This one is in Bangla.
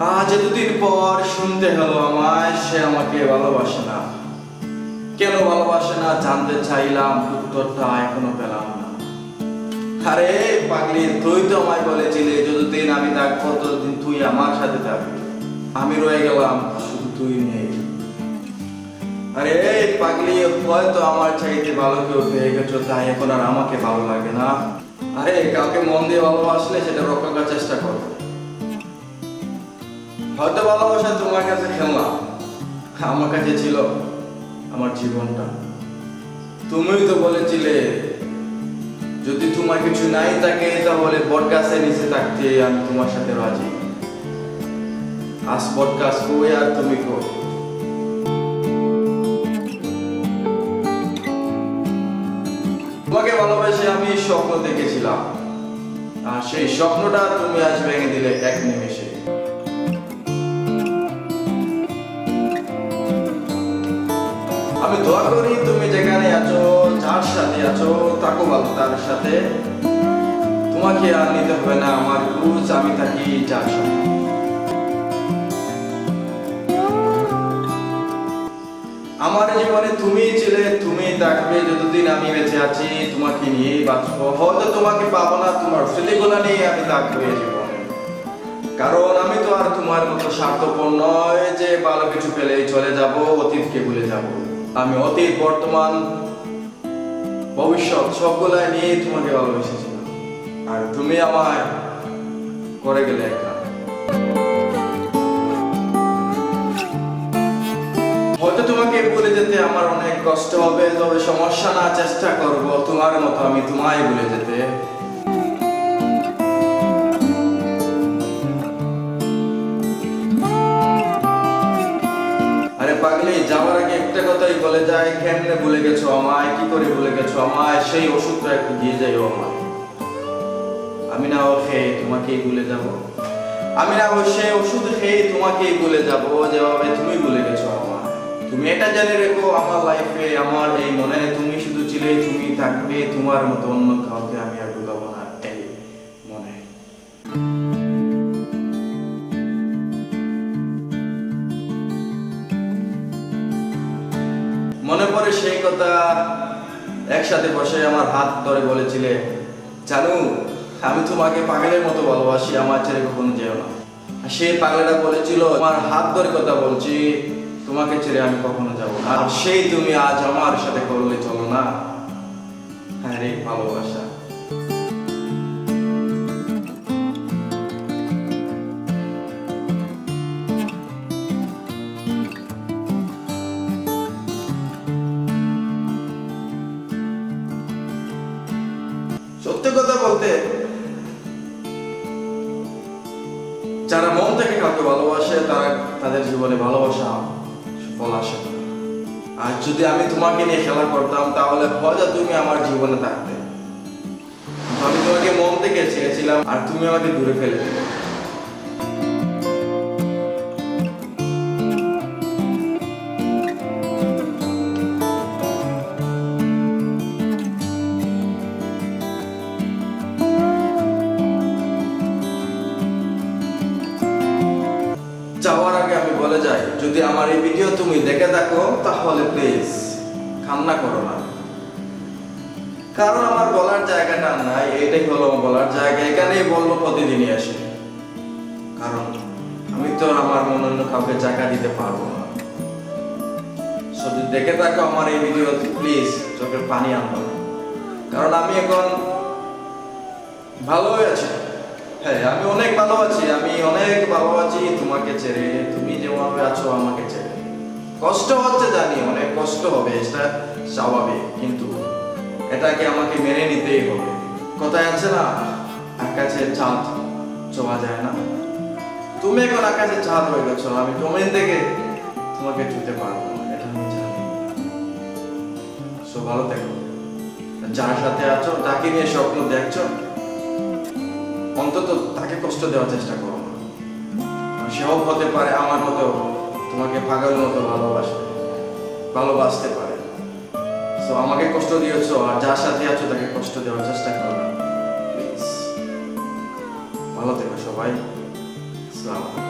আজ এতদিন পর শুনতে হলো আমায় সে আমাকে ভালোবাসে না। কেন ভালোবাসে না জানতে চাইলাম, উত্তরটা এখনো পেলাম না। আরে পাগলি, তুই তো আমায় বলেছিলি যতদিন আমি থাকবো ততদিন তুই আমার সাথে থাকবি। আমি রয়ে গেলাম, শুধু তুই নেই। আরে পাগলি, হয়তো আমার চাইতে ভালো কেউ পেয়ে গেছো, তাই এখন আর আমাকে ভালো লাগে না। আরে কাউকে মন দিয়ে ভালোবাসলে সেটা রক্ষা করার চেষ্টা করো। হয়তো ভালোবাসা তোমার কাছে খেলনা, আমার কাছে ছিল আমার জীবনটা। তুমিই তো বলেছিলে যদি তোমার কিছু নাই থাকে তাহলে বটগাছের নিচে থাকতে আমি তোমার সাথে রাজি। আজ বটগাছ কই আর তুমি কই? তোমাকে ভালোবেসে আমি স্বপ্ন দেখেছিলাম, আর সেই স্বপ্নটা তুমি আজ ভেঙে দিলে এক নিমেষে। আমি দোয়া করি তুমি যেখানে আছো, যার সাথে আছো, থাকো ভালো তার সাথে। তোমাকে আর নিতে হবে না আমার খোঁজ, আমি থাকি যার সাথে। আমার জীবনে তুমি ছিলে, তুমি থাকবে যতদিন আমি বেঁচে আছি। তোমাকে নিয়েই বাঁচবো। হয়তো তোমাকে পাবো না, তোমার স্মৃতিগুলো নিয়ে আমি থাকবো এই জীবনে। কারণ আমি তো আর তোমার মতো স্বার্থপর নয় যে ভালো কিছু পেলেই চলে যাব, অতীতকে ভুলে যাব। আমি অতীত, বর্তমান, ভবিষ্যৎ সবগুলাই নিয়ে তোমাকে ভালোবেসেছিলাম, আর তুমি আমায় করে গেলে একা। হয়তো তোমাকে ভুলে যেতে আমার অনেক কষ্ট হবে, তবে সমস্যা না, চেষ্টা করব তোমার মতো আমি তোমায় ভুলে যেতে। আরে পাগলি, যাওয়ার আগে একটা কথাই বলে যায়, কেমনে ভুলে গেছো আমায়, কি করে ভুলে গেছো আমায়, সেই ওষুধটা একটু দিয়ে যাইও আমায়। আমি না ও খেয়ে তোমাকেই ভুলে যাব, আমি না ও সেই ওষুধ খেয়ে তোমাকেই ভুলে যাব যেভাবে তুমি ভুলে গেছো আমায়। তুমি এটা জেনে রেখো, আমার লাইফে, আমার এই মনে তুমি শুধু ছিলে, তুমি থাকবে, তোমার মতো অন্য কাউকে আমি আর ভুলাবো না এই মনে। মনে পড়ে সেই কথা, একসাথে বসে আমার হাত ধরে বলেছিলে, জানু আমি তোমাকে পাগলের মতো ভালোবাসি, আমার ছেড়ে কখনো যেও না। সেই পাগলেটা বলেছিল, আমার হাত ধরে কথা বলছি, তোমাকে ছেড়ে আমি কখনো যাব না। আর সেই তুমি আজ আমার সাথে করলে চলো না। হ্যাঁ রে ভালোবাসা। সত্যি কথা বলতে, যারা মন থেকে কাউকে ভালোবাসে তারা তাদের জীবনে ভালোবাসা ফল আসে। আর যদি আমি তোমাকে নিয়ে খেলা করতাম তাহলে হয়তো তুমি আমার জীবনে থাকতে। আমি তোমাকে মন থেকে চেয়েছিলাম আর তুমি আমাকে দূরে ফেলে দিলে। যাওয়ার আগে আমি বলে যাই, যদি আমার এই ভিডিও তুমি দেখে থাকো তাহলে প্লিজ কান্না করো না। কারণ আমার বলার জায়গাটা নাই, এটাই হলো বলার জায়গা, এখানেই বলবো, প্রতিদিনই আসে। কারণ আমি তো আমার মনে অন্য কাউকে জায়গা দিতে পারবো না। যদি দেখে থাকো আমার এই ভিডিও, প্লিজ চোখের পানি আনবো না। কারণ আমি এখন ভালো হয়ে আছি। হ্যাঁ, আমি অনেক ভালো আছি, আমি অনেক ভালো আছি তোমাকে ছেড়ে। তুমি যেভাবে আছো আমাকে ছেড়ে কষ্ট হচ্ছে, জানি অনেক কষ্ট হবে, এটা স্বাভাবিক, কিন্তু এটাকে আমাকে মেনে নিতেই হবে। কথায় আছে না, আকাশের চাঁদ ছোঁয়া যায় না। তুমি এখন আকাশের চাঁদ হয়ে গেছো, আমি ডোমেন থেকে তোমাকে ছুঁতে পারবো না, এটা আমি জানি। সো ভালো থেকো, যার সাথে আছো, তাকে নিয়ে স্বপ্ন দেখছো, অন্তত তাকে কষ্ট দেওয়ার চেষ্টা করো না। সেও হতে পারে আমার মতো তোমাকে পাগল মতো ভালোবাসতে পারে। সো আমাকে কষ্ট দিয়েছো, আর যার সাথে আছো তাকে কষ্ট দেওয়ার চেষ্টা করো না প্লিজ। ভালো থেকো সবাই। আসসালামু আলাইকুম।